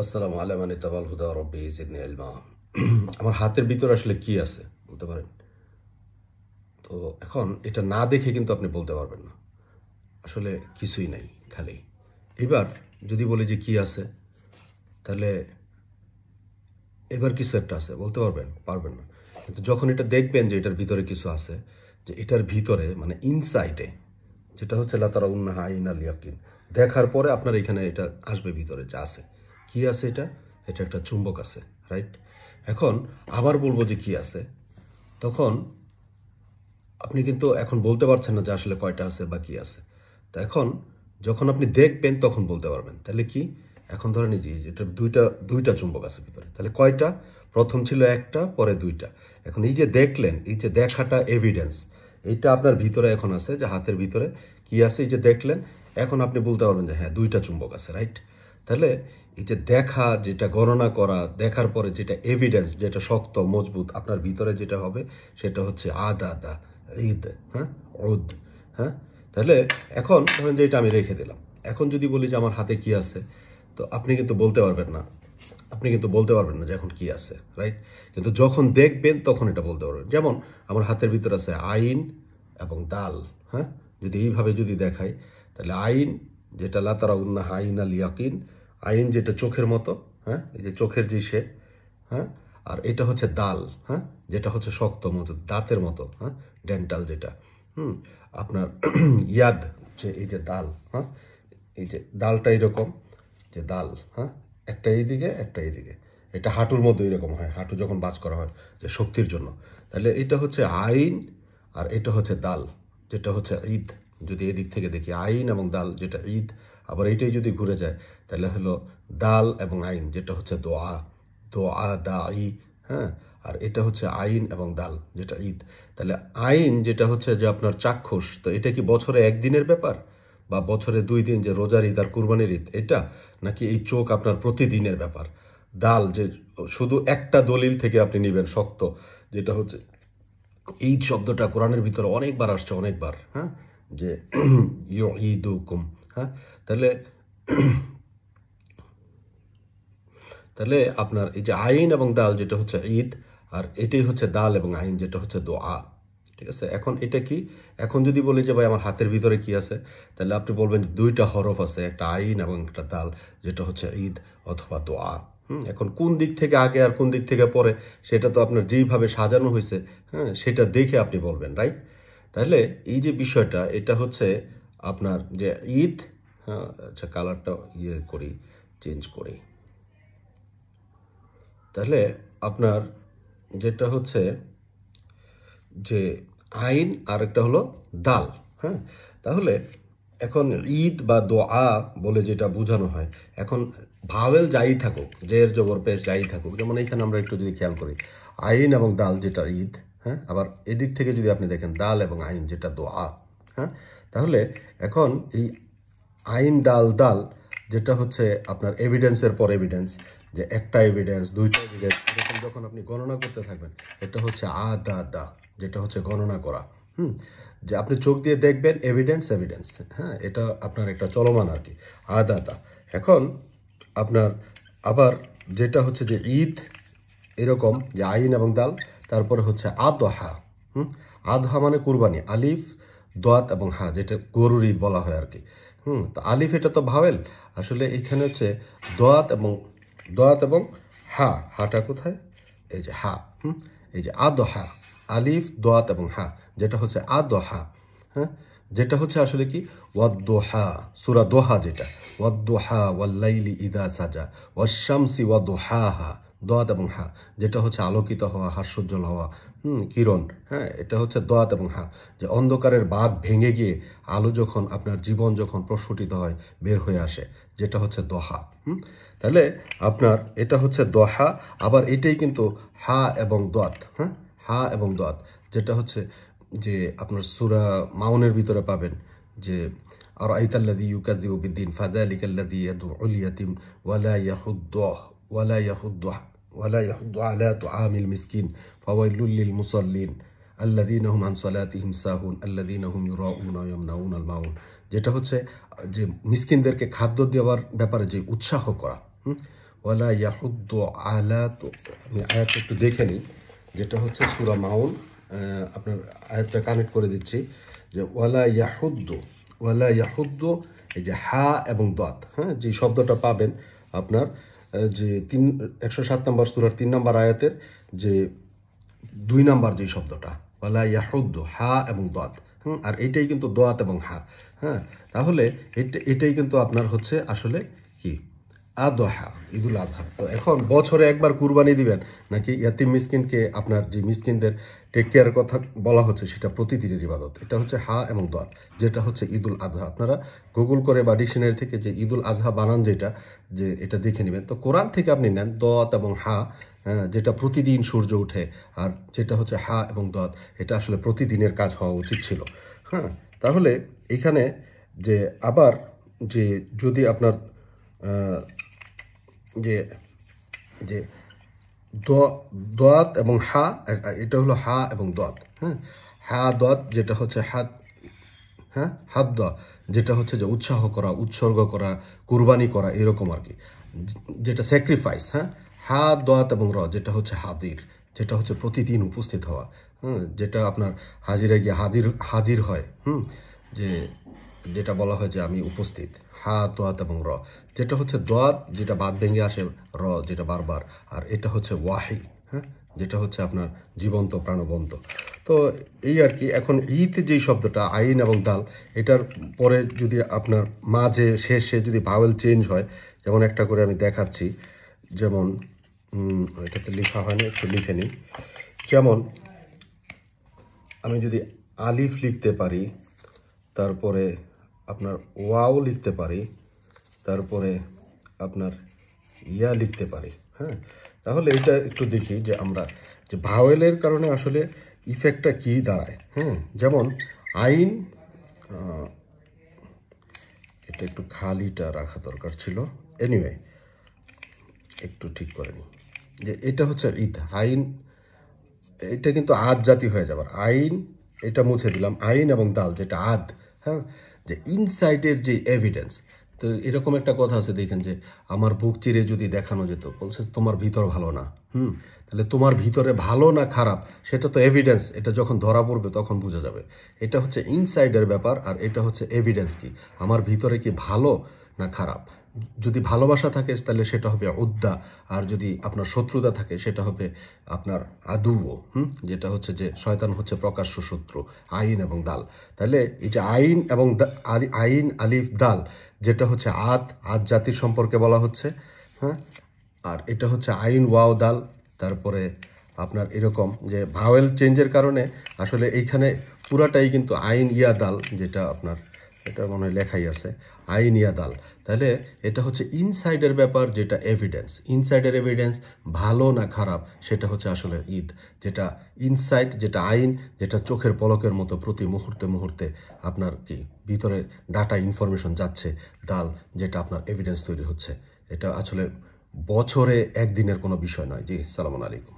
আসসালামু আলা মান ইত্তাবাল হুদা রব্বি জিদনি ইলমা। আমার হাতের ভিতরে আসলে কি আছে বলতে পারেন? তো এখন এটা না দেখে কিন্তু আপনি বলতে পারবেন না। আসলে কিছুই নাই, খালি। এবার যদি বলি যে কি আছে, তাহলে এবার কিছু একটা আছে বলতে পারবেন? পারবেন না। কিন্তু যখন এটা দেখবেন যে এটার ভিতরে কিছু আছে, যে এটার ভিতরে মানে ইনসাইডে, যেটা হচ্ছে লা তারাউন্নাহা আইনাল ইয়াকিন, দেখার পরে আপনার এখানে এটা আসবে ভিতরে যে আছে। কি আছে এটা? এটা একটা চুম্বক আছে, রাইট? এখন আবার বলবো যে কি আছে, তখন আপনি কিন্তু এখন বলতে পারছেন না যে আসলে কয়টা আছে বা কি আছে। তো এখন যখন আপনি দেখবেন তখন বলতে পারবেন। তাহলে কি? এখন ধরেন এই যে এটা দুইটা চুম্বক আছে ভিতরে। তাহলে কয়টা? প্রথম ছিল একটা, পরে দুইটা। এখন এই যে দেখলেন, এই যে দেখাটা এভিডেন্স, এইটা আপনার ভিতরে এখন আছে, যে হাতের ভিতরে কি আছে এই যে দেখলেন। এখন আপনি বলতে পারবেন যে হ্যাঁ, দুইটা চুম্বক আছে, রাইট? তাহলে এই যে দেখা, যেটা গণনা করা, দেখার পরে যেটা এভিডেন্স, যেটা শক্ত মজবুত আপনার ভিতরে যেটা হবে, সেটা হচ্ছে আদা ঈদ, হ্যাঁ, উদ, হ্যাঁ। তাহলে এখন ধরেন যে এটা আমি রেখে দিলাম। এখন যদি বলি যে আমার হাতে কি আছে, তো আপনি কিন্তু বলতে পারবেন না। আপনি কিন্তু বলতে পারবেন না যে এখন কি আছে, রাইট? কিন্তু যখন দেখবেন তখন এটা বলতে পারবেন। যেমন আমার হাতের ভিতরে আছে আইন এবং দাল, হ্যাঁ। যদি এইভাবে যদি দেখাই, তাহলে আইন, যেটা লা তারাউন্নাহা আইনাল ইয়াকিন, আইন যেটা চোখের মতো, হ্যাঁ, এই যে চোখের যে শেপ, হ্যাঁ। আর এটা হচ্ছে দাল, হ্যাঁ, যেটা হচ্ছে শক্ত মতো দাঁতের মতো, হ্যাঁ, ডেন্টাল যেটা, আপনার ইয়াদ, যে এই যে দাল, হ্যাঁ, এই যে দালটা এরকম, যে দাল, হ্যাঁ, একটা এইদিকে একটা এইদিকে, এটা হাঁটুর মধ্যে এরকম হয়, হাঁটু যখন বাজ করা হয় যে শক্তির জন্য। তাহলে এটা হচ্ছে আইন, আর এটা হচ্ছে দাল, যেটা হচ্ছে ঈদ। যদি এদিক থেকে দেখি আইন এবং দাল, যেটা ঈদ, আবার এটাই যদি ঘুরে যায়, তাহলে হলো দাল এবং আইন, যেটা হচ্ছে দোয়া, দোয়া দাঈ, হ্যাঁ। আর এটা হচ্ছে আইন এবং দাল, যেটা ঈদ। তাহলে আইন যেটা হচ্ছে যে আপনার চাক্ষুষ, তো এটা কি বছরে একদিনের ব্যাপার, বা বছরে 2 দিন, যে রোজার ঈদ আর কুরবানির ঈদ, এটা নাকি এই চোখ আপনার প্রতিদিনের ব্যাপার? দাল, যে শুধু একটা দলিল থেকে আপনি নেবেন শক্ত, যেটা হচ্ছে এই শব্দটা কোরআনের ভিতরে অনেকবার আসছে, অনেকবার, হ্যাঁ, যে ইউঈদুকুম, হ্যাঁ। তাহলে তাহলে আপনার এই যে আইন এবং দাল, যেটা হচ্ছে ঈদ, আর এটাই হচ্ছে দাল এবং আইন, যেটা হচ্ছে দোয়া। ঠিক আছে? এখন এটা কি? এখন যদি বলি যে ভাই আমার হাতের ভিতরে কি আছে, তাহলে আপনি বলবেন দুইটা হরফ আছে, একটা আইন এবং একটা দাল, যেটা হচ্ছে ঈদ অথবা দোয়া। এখন কোন দিক থেকে আগে আর কোন দিক থেকে পরে, সেটা তো আপনার যেইভাবে সাজানো হয়েছে, হ্যাঁ, সেটা দেখে আপনি বলবেন, রাইট? তাহলে এই যে বিষয়টা, এটা হচ্ছে আপনার যে ঈদ, হ্যাঁ, আচ্ছা কালারটা করি, চেঞ্জ করি। তাহলে আপনার যেটা হচ্ছে যে আইন, আর একটা হলো দাল, হ্যাঁ। তাহলে এখন ঈদ বা দোয়া বলে যেটা বোঝানো হয়, এখন ভাওয়েল যাই থাকুক, জের জবর পেশ যাই থাকুক, যেমন এখানে আমরা একটু যদি খেয়াল করি, আইন এবং দাল যেটা ঈদ, হ্যাঁ, আবার এদিক থেকে যদি আপনি দেখেন দাল এবং আইন যেটা দোয়া, হ্যাঁ। তাহলে এখন এই আইন দাল দাল, যেটা হচ্ছে আপনার এভিডেন্সের পর এভিডেন্স, যে একটা এভিডেন্স, দুইটা এভিডেন্স, এরকম যখন আপনি গণনা করতে থাকবেন, এটা হচ্ছে দা, যেটা হচ্ছে গণনা করা। যে আপনি চোখ দিয়ে দেখবেন এভিডেন্স এভিডেন্স, হ্যাঁ, এটা আপনার একটা চলমান আর কি, দা। এখন আপনার আবার যেটা হচ্ছে যে ঈদ, এরকম যে আইন এবং দাল, তারপরে হচ্ছে আদহা। আদহা মানে কুরবানি, আলিফ দোয়াত এবং হা, যেটা গরুর ঈদ বলা হয় আর কি। তো আলিফ এটা তো ভাওয়েল, আসলে এখানে হচ্ছে দোয়াত এবং হা, হাটা কোথায়? এই যে হা, এই যে আদহা, আলিফ দোয়াত এবং হা, যেটা হচ্ছে আদহা, হ্যাঁ, যেটা হচ্ছে আসলে কি ওয়াদ্দোহা, সূরা দোহা, যেটা ওয়াদ্দোহা ওয়াল্লাইলি ইদা সাজা ওয়াশ-শামসি ওয়াদুহাহা, দোয়াত এবং হা, যেটা হচ্ছে আলোকিত হওয়া, হাস্যোজ্জ্বল হওয়া, কিরণ, হ্যাঁ, এটা হচ্ছে দোয়াত এবং হা, যে অন্ধকারের বাঁধ ভেঙে গিয়ে আলো যখন, আপনার জীবন যখন প্রস্ফুটিত হয়, বের হয়ে আসে, যেটা হচ্ছে দোহা। তাহলে আপনার এটা হচ্ছে দোহা, আবার এটাই কিন্তু হা এবং দোয়াত, হ্যাঁ, হা এবং দোয়াত, যেটা হচ্ছে যে আপনার সূরা মাউনের ভিতরে পাবেন, যে আর আইতাল্লাযী ইউকাযযিবু বিদ্দীন ফাযালিকাল্লাযী ইয়াদউল ইয়াতীম ওয়ালা ইয়াহুদ্দু ওয়ালা ইয়াহুদ্দু ওয়ালা ইয়াহুদ্দু আলা তুআমিল মিসকিন ফাওয়াইলুল লিল মুসাল্লিন আল্লাযীনা হুম আন সালাতিহিম সাহুন আল্লাযীনা হুম ইউরাউনা ওয়া ইয়ামনাউনাল মাউন, যেটা হচ্ছে যে মিসকিনদেরকে খাদ্য দেওয়ার ব্যাপারে যে উৎসাহ করা, ওয়ালা ইয়াহুদ্দু আলা, তো আমি আয়াতটা একটু দেখে নিই, যেটা হচ্ছে সূরা মাউন। আপনার আয়াতটা কানেক্ট করে দিচ্ছি যে ওয়ালা ইয়াহুদ্দু, এই যে হা এবং দাত, হ্যাঁ, যে শব্দটা পাবেন আপনার যে 107 নম্বর সূরার 3 নম্বর আয়াতের যে 2 নাম্বার যে শব্দটা, ওয়ালা ইয়াহুদ্দু, হা এবং দাত, আর এইটাই কিন্তু দাত এবং হা, হ্যাঁ। তাহলে এটাই কিন্তু আপনার হচ্ছে আসলে কি আদহা, ঈদুল আজহা। তো এখন বছরে একবার কুরবানি দিবেন নাকি ইয়াতিম মিসকিনকে, আপনার যে মিসকিনদের টেক কেয়ারের কথা বলা হচ্ছে সেটা প্রতিদিনের ইবাদত। এটা হচ্ছে হা এবং দাত, যেটা হচ্ছে ঈদুল আজহা। আপনারা গুগল করে বা ডিকশনারি থেকে যে ঈদুল আজহা বানান যেটা, যে এটা দেখে নেবেন। তো কোরআন থেকে আপনি নেন দাত এবং হা, যেটা প্রতিদিন সূর্য উঠে, আর যেটা হচ্ছে হা এবং দাত, এটা আসলে প্রতিদিনের কাজ হওয়া উচিত ছিল, হ্যাঁ। তাহলে এখানে যে আবার যে যদি আপনার যে যে দাত এবং হা, এটা হলো হা এবং দাত, হ্যাঁ। হা দাত যেটা হচ্ছে হাত, হ্যাঁ, হাত দেওয়া, যেটা হচ্ছে যে উৎসাহ করা, উৎসর্গ করা, কুরবানি করা, এরকম আর কি, যেটা স্যাক্রিফাইস, হ্যাঁ। হা দাত এবং র যেটা হচ্ছে হাজির, যেটা হচ্ছে প্রতিদিন উপস্থিত হওয়া, যেটা আপনার হাজিরে গিয়ে হাজির হয়, যে যেটা বলা হয় যে আমি উপস্থিত। হা দোয়াত এবং র, যেটা হচ্ছে দোয়াত যেটা বাদ ভেঙে আসে, র যেটা বারবার, আর এটা হচ্ছে ওয়াহি, হ্যাঁ, যেটা হচ্ছে আপনার জীবন্ত, প্রাণবন্ত। তো এই আর কি। এখন ঈদ যেই শব্দটা আইন এবং দাল, এটার পরে যদি আপনার মাঝে শেষে যদি ভাওয়েল চেঞ্জ হয়, যেমন একটা করে আমি দেখাচ্ছি, যেমন এটাতে লেখা হয় না, একটু লিখে নিই। যেমন আমি যদি আলিফ লিখতে পারি, তারপরে আপনার ওয়াও লিখতে পারি, তারপরে আপনার ইয়া লিখতে পারি, হ্যাঁ। তাহলে এটা একটু দেখি যে আমরা যে ভাওয়েলের কারণে আসলে ইফেক্টটা কি দাঁড়ায়, হ্যাঁ। যেমন আইন, এটা একটু খালিটা রাখা দরকার ছিল, এনিওয়ে একটু ঠিক করে নিই, যে এটা হচ্ছে ঈদ আইন, এটা কিন্তু আদ জাতি হয়ে যাবার আইন, এটা মুছে দিলাম, আইন এবং দাল যেটা আদ, হ্যাঁ। যে ইনসাইডের যে এভিডেন্স, তো এরকম একটা কথা আছে দেখেন, যে আমার বুক চিরে যদি দেখানো যেত, বলছে তোমার ভিতর ভালো না, তাহলে তোমার ভিতরে ভালো না খারাপ সেটা তো এভিডেন্স, এটা যখন ধরা পড়বে তখন বোঝা যাবে। এটা হচ্ছে ইনসাইডের ব্যাপার, আর এটা হচ্ছে এভিডেন্স কি আমার ভিতরে কি ভালো না খারাপ। যদি ভালোবাসা থাকে তাহলে সেটা হবে উদ্দা, আর যদি আপনার শত্রুতা থাকে সেটা হবে আপনার আদুও, যেটা হচ্ছে যে শয়তান হচ্ছে প্রকাশ্য শত্রু, আইন এবং দাল। তাহলে এই যে আইন এবং আইন আলিফ দাল, যেটা হচ্ছে আদ জাতির সম্পর্কে বলা হচ্ছে, হ্যাঁ। আর এটা হচ্ছে আইন ওয়াও দাল, তারপরে আপনার এরকম যে ভাওয়েল চেঞ্জের কারণে আসলে এইখানে পুরাটাই কিন্তু আইন ইয়া দাল, যেটা আপনার এটা মনে হয় লেখাই আছে, আইন ইয়া দাল। তাহলে এটা হচ্ছে ইনসাইডের ব্যাপার, যেটা এভিডেন্স, ইনসাইডের এভিডেন্স ভালো না খারাপ সেটা হচ্ছে আসলে ঈদ, যেটা ইনসাইড, যেটা আইন, যেটা চোখের পলকের মতো প্রতি মুহূর্তে মুহূর্তে আপনার কি ভিতরে ডাটা ইনফরমেশন যাচ্ছে, দাল যেটা আপনার এভিডেন্স তৈরি হচ্ছে। এটা আসলে বছরে একদিনের কোনো বিষয় নয়। জি, সালামু আলাইকুম।